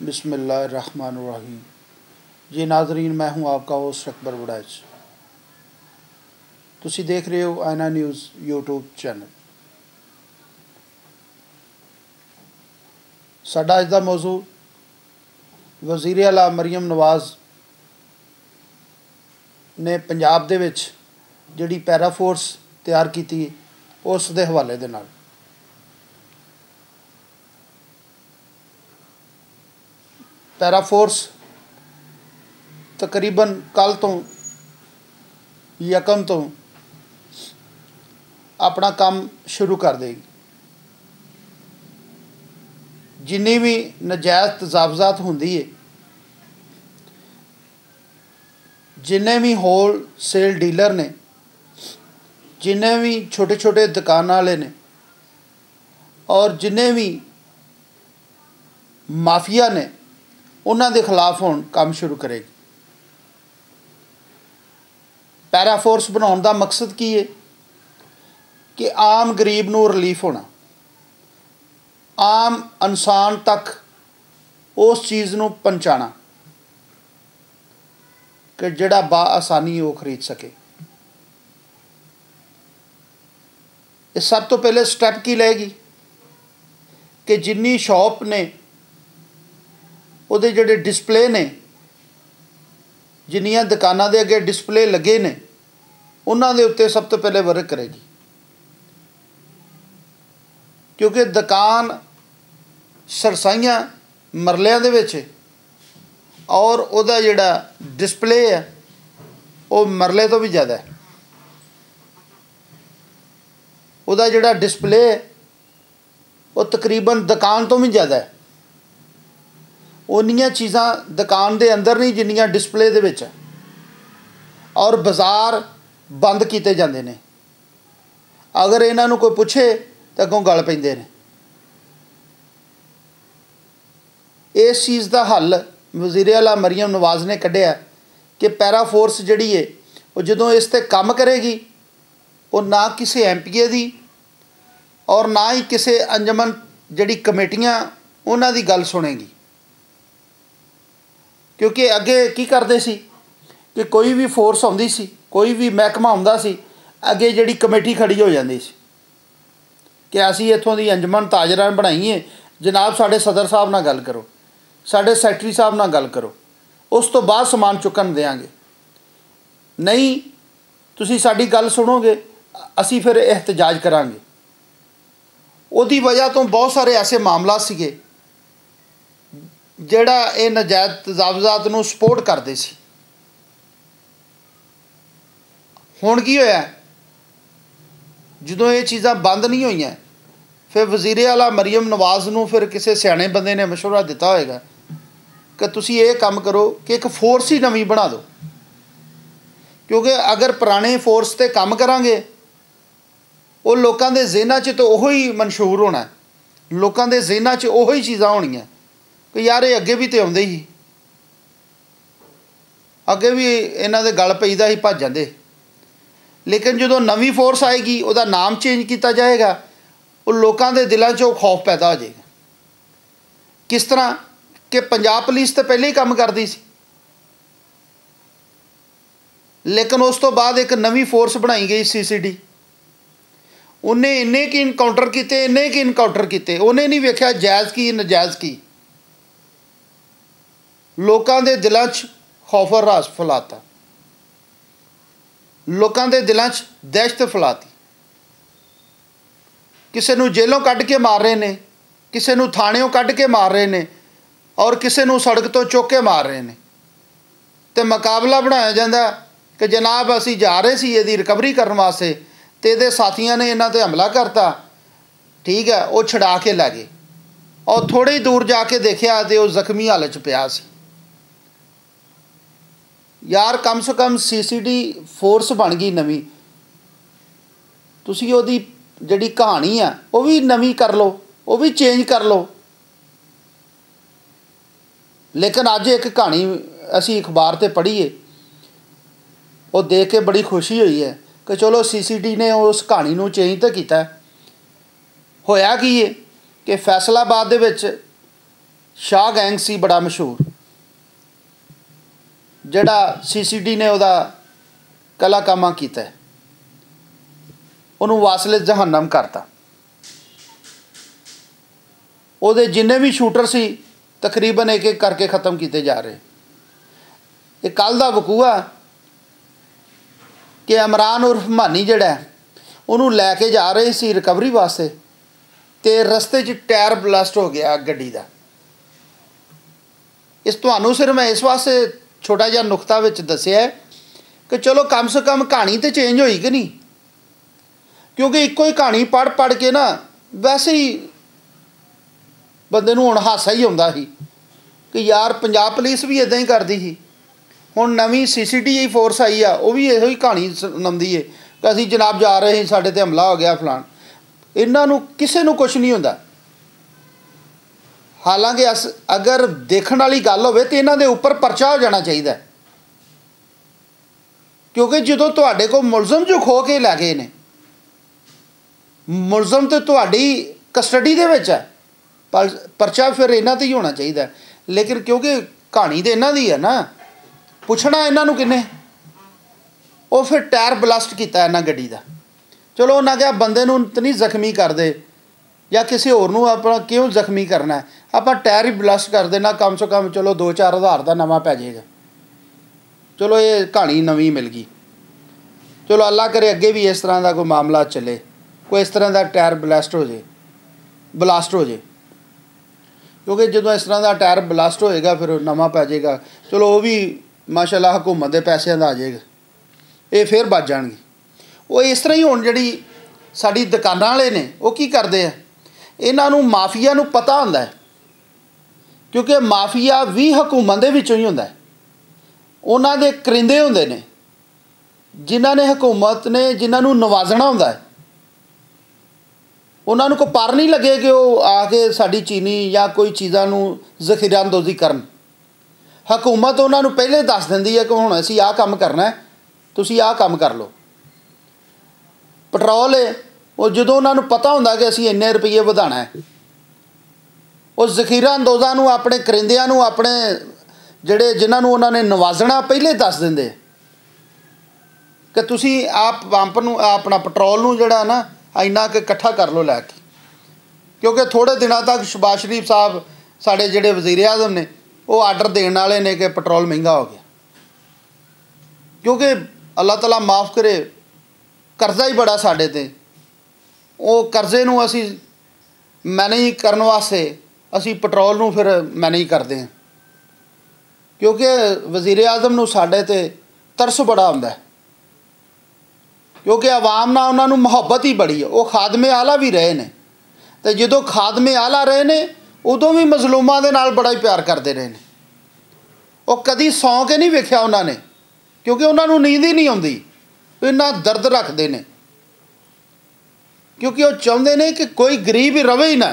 बिस्मिल्लाहिर्रहमानिर्रहीम। जी नाजरीन, मैं हूं आपका होस्ट अकबर वड़ैच। तुसी देख रहे हो आईना न्यूज़ यूट्यूब चैनल। साडा अज दा मौजू वज़ीर आला मरीम नवाज़ ने पंजाब दे विच जिहड़ी पैरा फोर्स तैयार कीती उस दे हवाले दे नाल। पैरा फोर्स तकरीबन कल तो यकम तो अपना काम शुरू कर देगी। जिन्नी भी नजायज़ तजावज़ात होंदी है, जिन्ने भी होल सेल डीलर ने, जिन्ने भी छोटे छोटे दुकान वाले ने और जिन्ने भी माफिया ने, उन्हां दे खिलाफ हुण काम शुरू करेगी। पैरा फोर्स बनाउण दा मकसद की है कि आम गरीब नूं रिलीफ होना, आम इंसान तक उस चीज़ नूं पहुँचाना कि जिहड़ा बा आसानी वो खरीद सके। ये सब तो पहले स्टैप की लेगी कि जिन्नी शॉप ने उहदे जिहड़े डिस्पले ने, जिन्नियां दुकानां दे अगे डिस्पले लगे ने, उन्हां दे उत्ते सब तो पहले वर्क करेगी। क्योंकि दुकान सरसाइयां मरलियां दे विच और उहदा जिहड़ा डिस्पले है वो मरले तो भी ज़्यादा है। उहदा जिहड़ा डिस्पले है वो तकरीबन दुकान तो भी ज़्यादा है। उन्नियां चीज़ां दुकान दे अंदर नहीं जिन्नियां डिस्पले दे विच है। और बाज़ार बंद कीते जांदे ने। अगर इन्हां नूं कोई पुछे तो अगों गल पैंदे ने। इस चीज़ का हल वज़ीर आला मरीम नवाज़ ने कढ़िया कि पैरा फोर्स जिहड़ी है वो जदों इस ते काम करेगी, वो ना किसी MPA दी और ना ही किसी अंजमन जिहड़ी कमेटियां उन्हां दी गल सुनेगी। क्योंकि अगे की करते सी कि कोई भी फोर्स आउंदी सी, कोई भी महकमा आउंदा सी, अगे जिहड़ी कमेटी खड़ी हो जाती सी कि असीं इत्थों दी अंजमन ताजरान बनाई है, जनाब साडे सदर साहब नाल गल करो, साडे सैकटरी साहब नाल गल करो, उस तो बाद समान चुकन देंगे। नहीं तुसीं साडी गल सुनोगे, असीं फिर एहतजाज करांगे। उहदी वजह तो बहुत सारे ऐसे मामला सीगे जिहड़ा ये नजायज़ तजावज़ात नूं सपोर्ट करदे सी। हुण की होया, जदों ये चीज़ां बंद नहीं होईयां, फिर वज़ीर आला मरीम नवाज़ नूं फिर किसी सियाणे बंदे ने मशवरा दिता होएगा कि तुसीं ये काम करो कि एक फोर्स ही नवीं बना दो। क्योंकि अगर पुराने फोर्स ते काम करांगे वो लोकां दे ज़हनां च तो उही मंशूर होना, लोकां दे ज़हनां च उही चीज़ां होणियां कि यार ये अगे भी तो आउंदे ही, अगे भी इन्हां दे गल पईदा ही, भज जांदे। लेकिन जो नवी फोर्स आएगी, उसका नाम चेंज किया जाएगा, वो लोगों के दिलों च खौफ पैदा हो जाएगा। किस तरह कि पंजाब पुलिस तो पहले ही काम करती सी, लेकिन उस तो बाद एक नवी फोर्स बनाई गई CCD। उन्हें इन्ने की इनकाउंटर किए, इन्ने की इनकाउंटर किए, उन्हें नहीं वेख्या जायज़ की नजायज़ की। लोगों के दिलों च खौफ और रास फैलाता, लोगों के दिलों च दहशत फैलाती। किसी नूं जेलों कढ़ के मार रहे हैं, किसी नूं थाणियों कढ़ के मार रहे हैं और किसी नूं सड़क तो चुक के मार रहे हैं। तो मुकाबला बनाया जाता कि जनाब असीं जा रहे सी इहदी रिकवरी करने वास्ते, तो इहदे साथियों ने इन्हां ते हमला करता, ठीक है, वो छड़ा के लै गए और थोड़ी दूर जाके देखा तो वह जख्मी हालत च पिया सी। यार कम से कम CCD फोर्स बन गई नवीं, तुसीं उहदी जिहड़ी कहानी है वो भी नवीं कर लो, वो भी चेंज कर लो। लेकिन अज एक कहानी असी अखबार ते पढ़ी है, वो देख के बड़ी खुशी हुई है कि चलो CCD ने उस कहानी नूं चेंज तो किया। होया की है कि फैसलाबाद दे विच शाह गैंग सी बड़ा मशहूर, जिहड़ा CCD ने उहदा कलाकामा कीता, उहनूं वासले जहन्नम करता। उहदे जिन्ने भी शूटर सी तकरीबन एक एक करके ख़त्म किए जा रहे। ये कल दा वकूआ कि इमरान उर्फ मानी जिहड़ा उहनूं लैके जा रहे सी रिकवरी वास्ते, तो रस्ते च टायर ब्लास्ट हो गया गड्डी दा। इस तुहानूं सिर्फ मैं इस वास्ते छोटा जिहा नुकता विच दस्सिया कि चलो कम से कम कहानी तो चेंज होई कि नहीं, क्योंकि इक्को ही कहानी पढ़ पढ़ के ना वैसे ही बंदे नूं हुण हासा ही आउंदा सी कि यार पंजाब पुलिस भी इदां ही करदी सी। हुण नवीं CCD फोर्स आई आ, वो भी इहो ही कहानी सुणाउंदी है कि असीं जनाब जा रहे सी, साडे ते हमला हो गया फलान। इन्हां नूं किसे नूं कुछ नहीं हुंदा। हालांकि अगर देखण वाली गल होवे तो इन्हां दे उपर परचा हो जाना चाहिए, क्योंकि जदों तुहाडे कोल मुलजम जो खो के लै गए ने, मुलजम तो तुहाडी कस्टडी दे विच है, पर परचा फिर इन्हां ते ही होना चाहिए। लेकिन क्योंकि कहानी तो इन्हां दी है ना, पुछना इन्हां नूं किन्ने, वो फिर टायर ब्लास्ट किया इन्हां गड्डी दा। चलो उन्हें कहा बंदे नूं तो नहीं जख्मी कर दे या किसी होर नूं अपना क्यों जख्मी करना है, आपां टायर ही ब्लास्ट कर देना, कम से कम चलो 2-4 हज़ार का नवा पै जाएगा। चलो ये कहानी नवीं मिल गई। चलो अल्लाह करे अगे भी इस तरह का कोई मामला चले, कोई इस तरह का टायर ब्लास्ट हो जाए, क्योंकि जो इस तरह का टायर ब्लास्ट होएगा फिर नवा पै जाएगा। चलो वो भी माशाअल्लाह हुकूमत के पैसों का आ जाएगा, ये फिर बच जाएगी। वो इस तरह ही हुण जिहड़ी साडी दुकानां वाले ने वो की करते हैं, इन्हां नूं माफिया नूं पता हुंदा है, क्योंकि माफिया भी हुकूमत दे विचों ही हुंदा है। उन्हां दे करिंदे हुंदे ने जिन्हां ने हुकूमत ने जिन्हां नूं नवाजना हुंदा है, उन्हां नूं कोई पर नहीं लगे कि वो आके साडी चीनी या कोई चीज़ां नूं ज़खीराअंदोज़ी करन। हुकूमत उन्हां नूं पहले दस दिंदी है कि हुण असीं आह काम करना है, तुसीं आह काम कर लो। पेट्रोल है वो जो उन्होंने पता होंदा कि असीं इन्ने रुपये वधाना है, वो ज़खीरा अंदोज़ां नूं अपने करिंदियां नूं अपने जिहड़े जिन्हां नूं उन्होंने नवाजना पहले दस दिंदे कि तुसीं आप पंप नूं अपना पेट्रोल नूं जिहड़ा ना इन्ना कि इकट्ठा कर लो लैके। क्योंकि थोड़े दिनों तक शहबाज शरीफ साहब साडे जिहड़े वज़ीर आज़म ने वो आर्डर देण वाले ने कि पेट्रोल महंगा हो गया, क्योंकि अल्लाह ताला माफ़ करे कर्जा ही बड़ा साडे ते। वो कर्जे नूं असीं मैनेज करन वास्ते असीं पेट्रोल नूं फिर मैनेज करते हैं, क्योंकि वज़ीर आज़म नूं साडे ते तरस बड़ा आउंदा है, क्योंकि आवाम नाल उन्हां नूं मुहब्बत ही बड़ी है। वो खादमे आला भी रहे ने, तो जदों खादमे आला रहे ने उदों भी मजलूमां दे नाल बड़ा ही प्यार करते रहे ने। वो कदी सौ के नहीं वेखिया उन्होंने, क्योंकि उन्हां नूं नींद ही नहीं आउंदी, इन्ना दर्द रखते हैं, क्योंकि वो चाहते हैं कि कोई गरीब ही रवे ही ना।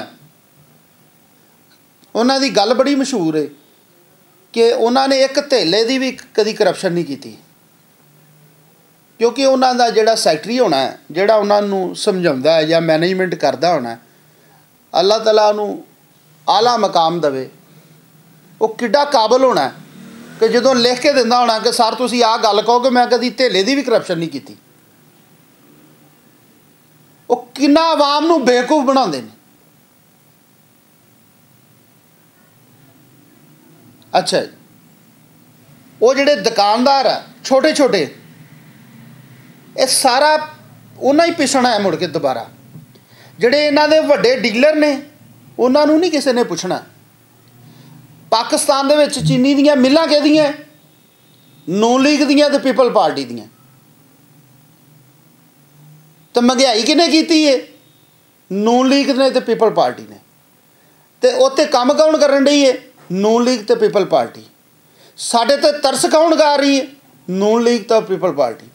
उन्हां दी गल बड़ी मशहूर है कि उन्होंने एक धेले की भी कभी करप्शन नहीं की, क्योंकि उन्हां दा जिहड़ा सैकटरी होना है, जिहड़ा उन्होंने समझाउंदा है या मैनेजमेंट करता होना है, अल्लाह ताला नूं आला मकाम देवे। वो किड्डा काबल होना है कि जदों लिख के दिंदा होना कि सर तुसीं आह गल कहो कि मैं कभी धेले की भी करप्शन नहीं की। वो किन्ना आवाम नूं बेवकूफ बनाउंदे ने। अच्छा, वो जिहड़े दुकानदार है छोटे छोटे, ये सारा उन्हां ही पिसना है मुड़ के दोबारा। जिहड़े इन्हां दे वड्डे डीलर ने उन्हां नूं नहीं किसी ने पुछना। पाकिस्तान दे विच चीनी दीयां मिलां किहदियां, नून लीग दीयां ते पीपल पार्टी दीयां। तो महंगाई किहने कीती है? नून लीग ने ते पीपल पार्टी ने। तो उत्ते काम कौन करन डई है? नून लीग ते पीपल पार्टी। साडे ते तरस कौन कर रही है? नून लीग ते पीपल पार्टी।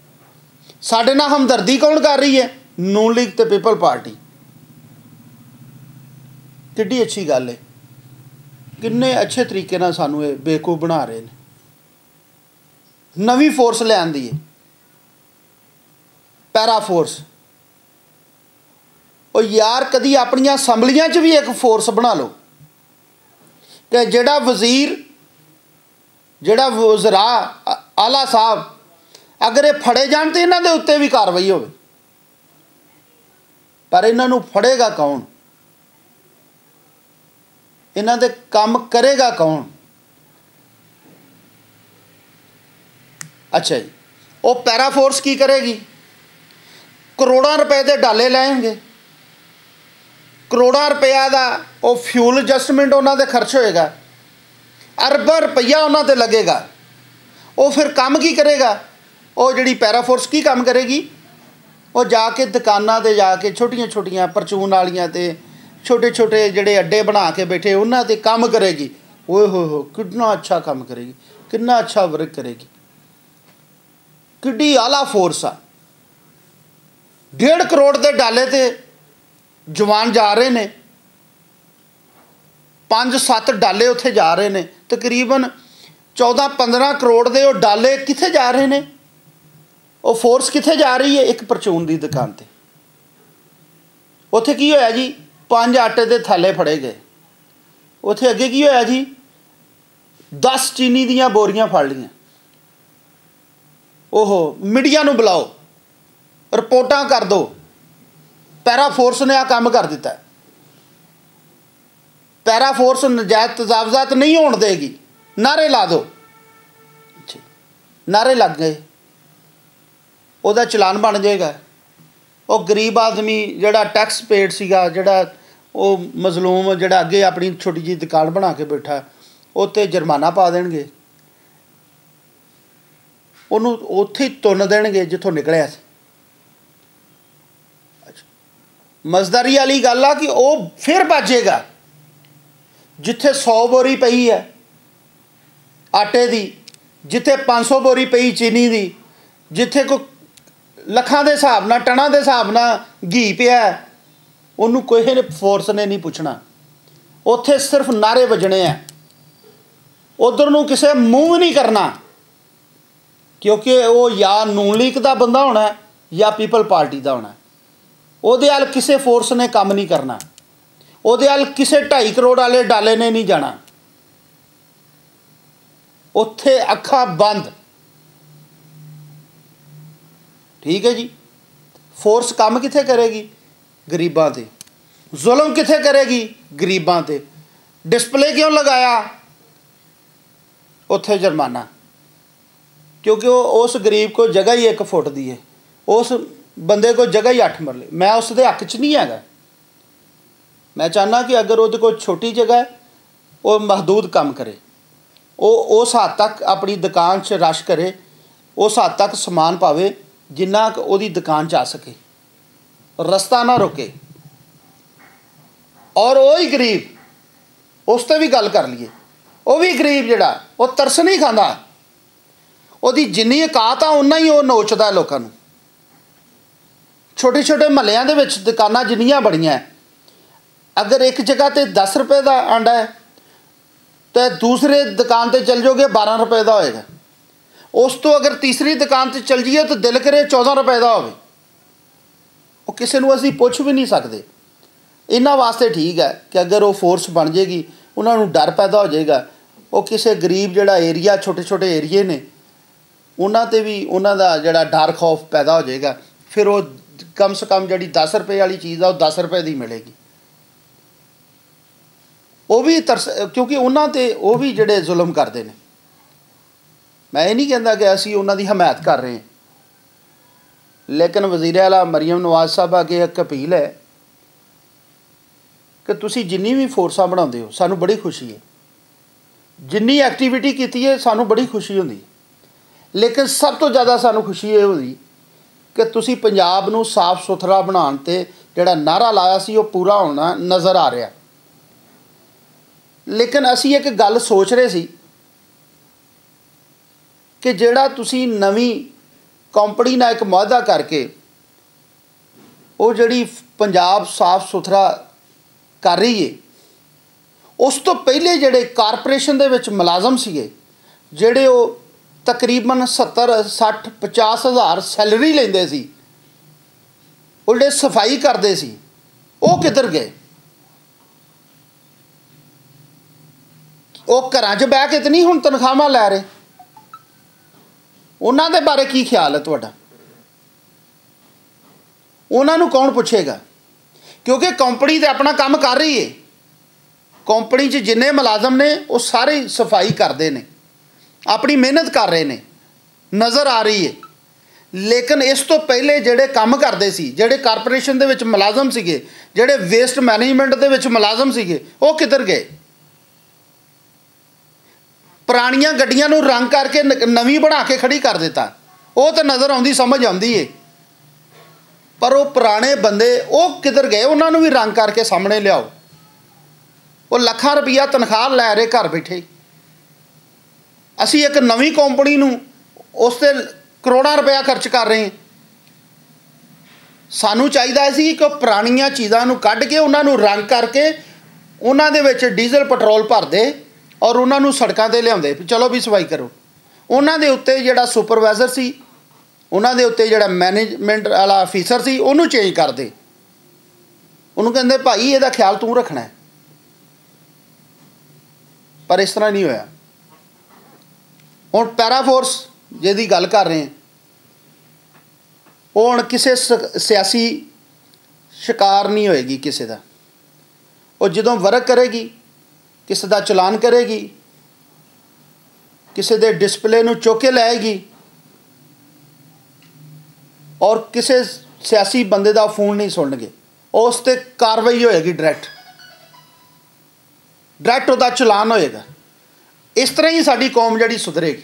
साडे नाल हमदर्दी कौन कर रही है? नून लीग ते पीपल पार्टी। किड्डी अच्छी गल है, किन्ने अच्छे तरीके नाल सानू ये बेवकूफ बना रहे हैं। नवी फोर्स ले आंदी है, पैरा फोर्स। और यार कदी अपनियां असैम्बलियां च भी एक फोर्स बना लो कि जिहड़ा वज़ीर जिहड़ा वज़रा आला साहब अगर ये फड़े जाण तो इन्हां दे उत्ते भी कार्रवाई होवे, पर इन्हां नूं फड़ेगा कौन, इन्हां दे काम करेगा कौन? अच्छा जी, वो पैरा फोर्स की करेगी? करोड़ों रुपए के डाले लैणगे, करोड़ों रुपया का वो फ्यूल एडजस्टमेंट उन्होंने खर्च होएगा, अरबों रुपया उन्होंने लगेगा। वो फिर काम की करेगा? वो जी पैरा फोर्स की काम करेगी? वो जाके दुकाना ते जाके छोटिया छोटिया परचून वालियां ते छोटे छोटे जोड़े अड्डे बना के बैठे उन्होंने ते काम करेगी। ओए हो कितना अच्छा काम करेगी, कितना अच्छा वर्क करेगी, किड्डी आला फोर्स आ। 1.5 करोड़ के डाले ते जवान जा रहे हैं, 5-7 डाले उत्थे जा रहे हैं, तकरीबन 14-15 करोड़ के वो डाले कित्थे जा रहे हैं? वो फोर्स कित्थे जा रही है? एक परचून की दुकान ते। उत्थे की होया जी? 5 आटे के थैले फड़े गए। उत्थे अगे की होया जी? 10 चीनी दियां बोरियां फड़ लियां। ओहो, मीडिया नूं बुलाओ, रिपोर्टां कर दो, पैरा फोर्स ने आ काम कर दिता है। पैरा फोर्स नजायज़ तजावजात नहीं होने देगी, नारे ला दो। नारे लग गए, ਉਹਦਾ चलान बन जाएगा। वो गरीब आदमी जिहड़ा टैक्स पेड सीगा, जिहड़ा वो मजलूम जिहड़ा अगे अपनी छोटी जी दुकान बना के बैठा, उत्ते जुर्माना पा देणगे, ਉਹਨੂੰ ਉੱਥੇ तुन देणगे जिथों निकलिया सी। मजदारी वाली गल आ कि वह फिर बचेगा जिथे 100 बोरी पई है आटे की, जिथे 500 बोरी पई चीनी की, जिथे कोई ਲੱਖਾਂ ਦੇ ਹਿਸਾਬ ਨਾਲ ਟਨਾਂ ਦੇ ਹਿਸਾਬ ਨਾਲ ਘੀ ਪਿਆ, ਉਹਨੂੰ ਕੋਈ ਫੋਰਸ ਨੇ ਨਹੀਂ ਪੁੱਛਣਾ। ਉੱਥੇ ਸਿਰਫ ਨਾਰੇ ਵੱਜਣੇ ਆ, ਉਧਰ ਨੂੰ ਕਿਸੇ ਮੂੰਹ ਵੀ ਨਹੀਂ ਕਰਨਾ, ਕਿਉਂਕਿ ਉਹ ਜਾਂ ਨੂਨ ਲੀਗ ਦਾ ਬੰਦਾ ਹੋਣਾ ਜਾਂ ਪੀਪਲ ਪਾਰਟੀ ਦਾ ਹੋਣਾ। ਉਹਦੇ ਵੱਲ ਕਿਸੇ ਫੋਰਸ ਨੇ ਕੰਮ ਨਹੀਂ ਕਰਨਾ, ਉਹਦੇ ਵੱਲ ਕਿਸੇ 2.5 ਕਰੋੜ ਵਾਲੇ ਡਾਲੇ ਨੇ ਨਹੀਂ ਜਾਣਾ। ਉੱਥੇ ਅੱਖਾਂ ਬੰਦ। ठीक है जी। फोर्स काम कित्थे करेगी? गरीबां ते। जुल्म कित्थे करेगी? गरीबां ते। डिस्पले क्यों लगाया? उत्थे जुर्माना, क्योंकि उस गरीब को जगह ही 1 फुट दी है, उस बंदे को जगह ही 8 मरले। मैं उसके हक च नहीं हैगा। मैं चाहना कि अगर वो कोई छोटी जगह है, वो महदूद काम करे, वो उस हद तक अपनी दुकान च रश करे, उस हद तक समान पावे जिन्ना उहदी दुकान च आ सके, रस्ता ना रोके। और वही गरीब, उस पर भी गल कर लीए, वह भी गरीब जिहड़ा वो तरस नहीं खांदा, उहदी जिन्नी औकात आ उन्ना ही वो नोचदा लोकां नूं। छोटे छोटे महल्लियां दे विच दुकानां जिन्नियां बड़ियां, अगर एक जगह ते 10 रुपए का आंडा है तो दूसरे दुकान ते चल जाओगे 12 रुपए का होएगा। उस तो अगर तीसरी दुकान से चल जाइए तो दिल करे 14 रुपए का हो, किसी को असीं पुछ भी नहीं सकते। इन्हां वास्ते ठीक है कि अगर वो फोर्स बन जाएगी, उन्होंने डर पैदा हो जाएगा, वो किसी गरीब जिहड़ा एरिया छोटे छोटे एरिए ने उन्हां ते भी उन्हां दा जिहड़ा डर खौफ पैदा हो जाएगा। फिर वो कम से कम जिहड़ी 10 रुपए वाली चीज़ आ वो 10 रुपए की मिलेगी। वो भी तरस, क्योंकि उन्हां ते वो भी जिहड़े जुल्म करते हैं। मैं ये नहीं कहता कि असी उन्होंने हमायत कर रहे हैं, लेकिन वज़ीर आला मरीम नवाज साहब अगे एक अपील है कि तुसी जिन्नी भी फोर्सा बनाते हो सानू बड़ी खुशी है, जिन्नी एक्टिविटी की है सानू बड़ी खुशी होती, लेकिन सब तो ज़्यादा सानू खुशी ये होती कि तुसी पंजाब नू साफ सुथरा बनाने ते जिहड़ा नारा लाया सी वो पूरा होना नज़र आ रहा। लेकिन असी एक गल सोच रहे सी कि जिहड़ा तुसी नवीं कंपनी नाल एक मुआहदा करके वो जिहड़ी पंजाब साफ सुथरा कर रही है, उस तो पहले जिहड़े कारपोरेशन दे विच मुलाजम सीगे, जिहड़े वो तकरीबन 70-60-50 हज़ार सैलरी लैंदे सी, वो जिहड़े सफाई करते सी, वो किधर गए? ਉਹ ਘਰਾਂ 'ਚ ਬਹਿ ਕੇ ਤੇ ਨਹੀਂ ਹੁਣ ਤਨਖਾਹਾਂ ਲੈ ਰਹੇ। ਉਹਨਾਂ ਦੇ ਬਾਰੇ ਕੀ ਖਿਆਲ ਹੈ ਤੁਹਾਡਾ? ਉਹਨਾਂ ਨੂੰ ਕੌਣ ਪੁੱਛੇਗਾ? ਕਿਉਂਕਿ ਕੰਪਨੀ ਤਾਂ ਆਪਣਾ ਕੰਮ ਕਰ ਰਹੀ ਹੈ। ਕੰਪਨੀ 'ਚ ਜਿੰਨੇ ਮੁਲਾਜ਼ਮ ਨੇ ਉਹ ਸਾਰੇ ਸਫਾਈ ਕਰਦੇ ਨੇ, ਆਪਣੀ ਮਿਹਨਤ ਕਰ ਰਹੇ ਨੇ, ਨਜ਼ਰ ਆ ਰਹੀ ਹੈ। ਲੇਕਿਨ ਇਸ ਤੋਂ ਪਹਿਲੇ ਜਿਹੜੇ ਕੰਮ ਕਰਦੇ ਸੀ, ਜਿਹੜੇ ਕਾਰਪੋਰੇਸ਼ਨ ਦੇ ਵਿੱਚ ਮੁਲਾਜ਼ਮ ਸੀਗੇ, ਜਿਹੜੇ ਵੇਸਟ ਮੈਨੇਜਮੈਂਟ ਦੇ ਵਿੱਚ ਮੁਲਾਜ਼ਮ ਸੀਗੇ, ਉਹ ਕਿੱਧਰ ਗਏ? ਪੁਰਾਣੀਆਂ ਗੱਡੀਆਂ ਨੂੰ ਰੰਗ ਕਰਕੇ ਨਵੀਂ ਬਣਾ ਕੇ ਖੜੀ ਕਰ ਦਿੱਤਾ। ਉਹ ਤਾਂ ਨਜ਼ਰ ਆਉਂਦੀ, ਸਮਝ ਆਉਂਦੀ ਏ, ਪਰ ਉਹ ਪੁਰਾਣੇ ਬੰਦੇ ਉਹ ਕਿੱਧਰ ਗਏ? ਉਹਨਾਂ ਨੂੰ ਵੀ ਰੰਗ ਕਰਕੇ ਸਾਹਮਣੇ ਲਿਆਓ। ਉਹ ਲੱਖਾਂ ਰੁਪਈਆ ਤਨਖਾਹ ਲੈ ਰਹੇ ਘਰ ਬੈਠੇ। ਅਸੀਂ ਇੱਕ ਨਵੀਂ ਕੰਪਨੀ ਨੂੰ ਉਸ 'ਤੇ ਕਰੋੜਾਂ ਰੁਪਇਆ ਖਰਚ ਕਰ ਰਹੇ ਹਾਂ। ਸਾਨੂੰ ਚਾਹੀਦਾ ਸੀ ਕਿ ਪੁਰਾਣੀਆਂ ਚੀਜ਼ਾਂ ਨੂੰ ਕੱਢ ਕੇ ਉਹਨਾਂ ਨੂੰ ਰੰਗ ਕਰਕੇ ਉਹਨਾਂ ਦੇ ਵਿੱਚ ਡੀਜ਼ਲ ਪੈਟਰੋਲ ਭਰਦੇ ਔਰ ਉਹਨਾਂ ਨੂੰ ਸੜਕਾਂ 'ਤੇ ਲਿਆਉਂਦੇ, ਚਲੋ ਵੀ ਸਫਾਈ ਕਰੋ। ਉਹਨਾਂ ਦੇ ਉੱਤੇ ਜਿਹੜਾ ਸੁਪਰਵਾਈਜ਼ਰ ਸੀ, ਉਹਨਾਂ ਦੇ ਉੱਤੇ ਜਿਹੜਾ ਮੈਨੇਜਮੈਂਟ ਵਾਲਾ ਅਫੀਸਰ ਸੀ, ਉਹਨੂੰ ਚੇਂਜ ਕਰਦੇ। ਉਹਨੂੰ ਕਹਿੰਦੇ ਭਾਈ ਇਹਦਾ ਖਿਆਲ ਤੂੰ ਰੱਖਣਾ। ਪਰ ਇਸ ਤਰ੍ਹਾਂ ਨਹੀਂ ਹੋਇਆ। ਹੁਣ ਪੈਰਾਫੋਰਸ ਜਿਹਦੀ ਗੱਲ ਕਰ ਰਹੇ ਹਾਂ, ਉਹ ਹੁਣ ਕਿਸੇ ਸਿਆਸੀ ਸ਼ਿਕਾਰ ਨਹੀਂ ਹੋਏਗੀ ਕਿਸੇ ਦਾ। ਉਹ ਜਦੋਂ ਵਰਕ ਕਰੇਗੀ, ਕਿਸੇ ਦਾ ਚਲਾਨ ਕਰੇਗੀ, ਕਿਸੇ ਦੇ ਡਿਸਪਲੇ ਨੂੰ ਚੁੱਕ ਕੇ ਲਾਏਗੀ ਔਰ ਕਿਸੇ ਸਿਆਸੀ ਬੰਦੇ ਦਾ ਫੋਨ ਨਹੀਂ ਸੁਣਨਗੇ। ਉਸ 'ਤੇ ਕਾਰਵਾਈ ਹੋਏਗੀ, ਡਾਇਰੈਕਟ ਉਹਦਾ ਚਲਾਨ ਹੋਏਗਾ। ਇਸ ਤਰ੍ਹਾਂ ਹੀ ਸਾਡੀ ਕੌਮ ਜਿਹੜੀ ਸੁਧਰੇਗੀ।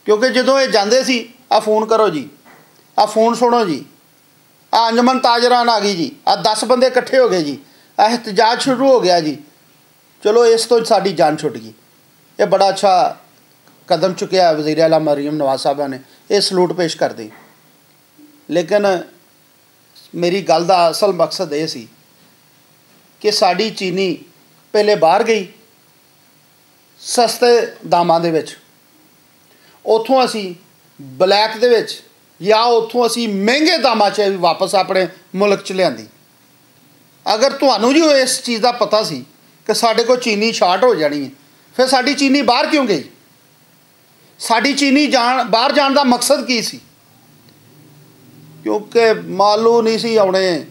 ਕਿਉਂਕਿ ਜਦੋਂ ਇਹ ਜਾਂਦੇ ਸੀ, ਆਹ ਫੋਨ ਕਰੋ ਜੀ, ਆਹ ਫੋਨ ਸੁਣੋ ਜੀ, ਆਹ ਅੰਜਮਨ ਤਾਜਰਾਨ ਆ ਗਈ ਜੀ, ਆਹ 10 ਬੰਦੇ ਇਕੱਠੇ ਹੋ ਗਏ ਜੀ, ਆਹ ਇhtਜਾਜ ਸ਼ੁਰੂ ਹੋ ਗਿਆ ਜੀ, ਚਲੋ ਇਸ ਤੋਂ ਸਾਡੀ ਜਾਨ ਛੁੱਟ ਗਈ। ਇਹ ਬੜਾ ਅੱਛਾ ਕਦਮ ਚੁੱਕਿਆ ਵਜ਼ੀਰ ਆਲਾ ਮਰੀਮ ਨਵਾਜ਼ ਸਾਹਿਬਾ ਨੇ, ਇਹ ਸਲੂਟ ਪੇਸ਼ ਕਰਦੇ। ਲੇਕਿਨ ਮੇਰੀ ਗੱਲ ਦਾ ਅਸਲ ਮਕਸਦ ਇਹ ਸੀ ਕਿ ਸਾਡੀ ਚੀਨੀ ਪਹਿਲੇ ਬਾਹਰ ਗਈ ਸਸਤੇ ਦਾਮਾਂ ਦੇ ਵਿੱਚ, ਉੱਥੋਂ ਅਸੀਂ ਬਲੈਕ ਦੇ ਵਿੱਚ, ਜਾਂ ਉੱਥੋਂ ਅਸੀਂ ਮਹਿੰਗੇ ਦਾਮਾਂ 'ਚ ਵਾਪਸ ਆਪਣੇ ਮੁਲਕ 'ਚ ਲਿਆਂਦੀ। ਅਗਰ ਤੁਹਾਨੂੰ ਜੀ ਇਸ ਚੀਜ਼ ਦਾ ਪਤਾ ਸੀ ਕਿ ਸਾਡੇ ਕੋਲ ਚੀਨੀ ਸ਼ਾਰਟ ਹੋ ਜਾਣੀ ਹੈ, ਫਿਰ ਸਾਡੀ ਚੀਨੀ ਬਾਹਰ ਕਿਉਂ ਗਈ? ਸਾਡੀ ਚੀਨੀ ਬਾਹਰ ਜਾਣ ਦਾ ਮਕਸਦ ਕੀ ਸੀ? ਕਿਉਂਕਿ ਮਾਲੂ ਨਹੀਂ ਸੀ ਆਉਣੇ,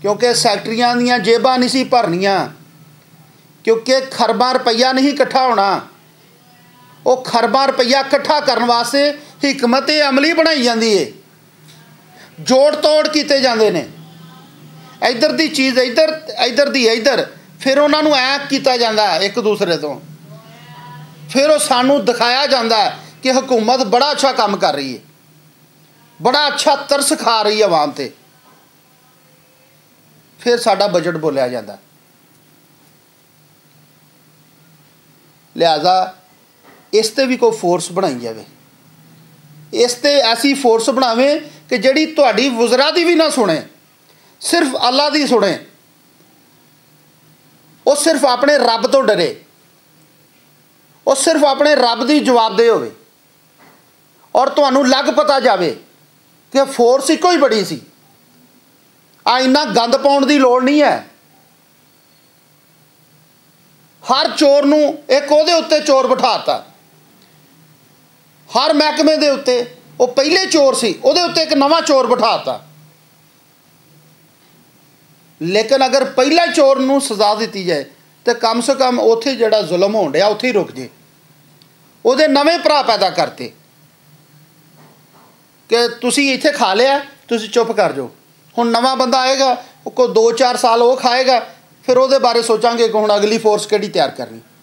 ਕਿਉਂਕਿ ਸੈਕਟਰੀਆਂ ਦੀਆਂ ਜੇਬਾਂ ਨਹੀਂ ਸੀ ਭਰਨੀਆਂ, ਕਿਉਂਕਿ ਖਰਬਾਂ ਰੁਪਈਆ ਨਹੀਂ ਇਕੱਠਾ ਹੋਣਾ। ਉਹ ਖਰਬਾਂ ਰੁਪਈਆ ਇਕੱਠਾ ਕਰਨ ਵਾਸਤੇ ਹਿਕਮਤ ਅਮਲੀ ਬਣਾਈ ਜਾਂਦੀ ਏ, ਜੋੜ ਤੋੜ ਕੀਤੇ ਜਾਂਦੇ ਨੇ। ਇੱਧਰ ਦੀ ਚੀਜ਼ ਇੱਧਰ, ਇੱਧਰ ਦੀ ਇੱਧਰ, ਫਿਰ ਉਹਨਾਂ ਨੂੰ ਐਂ ਕੀਤਾ ਜਾਂਦਾ ਇੱਕ ਦੂਸਰੇ ਤੋਂ। ਫਿਰ ਉਹ ਸਾਨੂੰ ਦਿਖਾਇਆ ਜਾਂਦਾ ਕਿ ਹਕੂਮਤ ਬੜਾ ਅੱਛਾ ਕੰਮ ਕਰ ਰਹੀ ਹੈ, ਬੜਾ ਅੱਛਾ ਤਰਸ ਖਾ ਰਹੀ ਹੈ ਆਵਾਮ 'ਤੇ। ਫਿਰ ਸਾਡਾ ਬਜਟ ਬੋਲਿਆ ਜਾਂਦਾ। ਲਿਹਾਜ਼ਾ ਇਸ 'ਤੇ ਵੀ ਕੋਈ ਫੋਰਸ ਬਣਾਈ ਜਾਵੇ, ਇਸ 'ਤੇ ਐਸੀ ਫੋਰਸ ਬਣਾਵੇ ਕਿ ਜਿਹੜੀ ਤੁਹਾਡੀ ਵਜ਼ਰਾ ਦੀ ਵੀ ਨਾ ਸੁਣੇ, ਸਿਰਫ ਅੱਲਾ ਦੀ ਸੁਣੇ। ਉਹ ਸਿਰਫ ਆਪਣੇ ਰੱਬ ਤੋਂ ਡਰੇ, ਉਹ ਸਿਰਫ ਆਪਣੇ ਰੱਬ ਦੀ ਜਵਾਬਦੇਹ ਹੋਵੇ। ਔਰ ਤੁਹਾਨੂੰ ਲੱਗ ਪਤਾ ਜਾਵੇ ਕਿ ਫੋਰਸ ਇੱਕੋ ਹੀ ਬੜੀ ਸੀ। ਆ ਇੰਨਾ ਗੰਦ ਪਾਉਣ ਦੀ ਲੋੜ ਨਹੀਂ ਹੈ। ਹਰ ਚੋਰ ਨੂੰ ਇੱਕ ਉਹਦੇ ਉੱਤੇ ਚੋਰ ਬਿਠਾਤਾ, ਹਰ ਮਹਿਕਮੇ ਦੇ ਉੱਤੇ ਉਹ ਪਹਿਲੇ ਚੋਰ ਸੀ, ਉਹਦੇ ਉੱਤੇ ਇੱਕ ਨਵਾਂ ਚੋਰ ਬਿਠਾਤਾ। ਲੇਕਿਨ ਅਗਰ ਪਹਿਲਾ ਚੋਰ ਨੂੰ ਸਜ਼ਾ ਦਿੱਤੀ ਜਾਏ ਤਾਂ ਕਮ ਸੇ ਕਮ ਉੱਥੇ ਜਿਹੜਾ ਜ਼ੁਲਮ ਹੋਣ ਡਿਆ ਉੱਥੇ ਹੀ ਰੁਕ ਜੇ। ਉਹਦੇ ਨਵੇਂ ਭਰਾ ਪੈਦਾ ਕਰਤੇ ਕਿ ਤੁਸੀਂ ਇੱਥੇ ਖਾ ਲਿਆ, ਤੁਸੀਂ ਚੁੱਪ ਕਰ ਜਾਓ। ਹੁਣ ਨਵਾਂ ਬੰਦਾ ਆਏਗਾ, ਉਹ ਕੋ 2-4 ਸਾਲ ਉਹ ਖਾਏਗਾ, ਫਿਰ ਉਹਦੇ ਬਾਰੇ ਸੋਚਾਂਗੇ ਕਿ ਹੁਣ ਅਗਲੀ ਫੋਰਸ ਕਿਹੜੀ ਤਿਆਰ ਕਰਨੀ।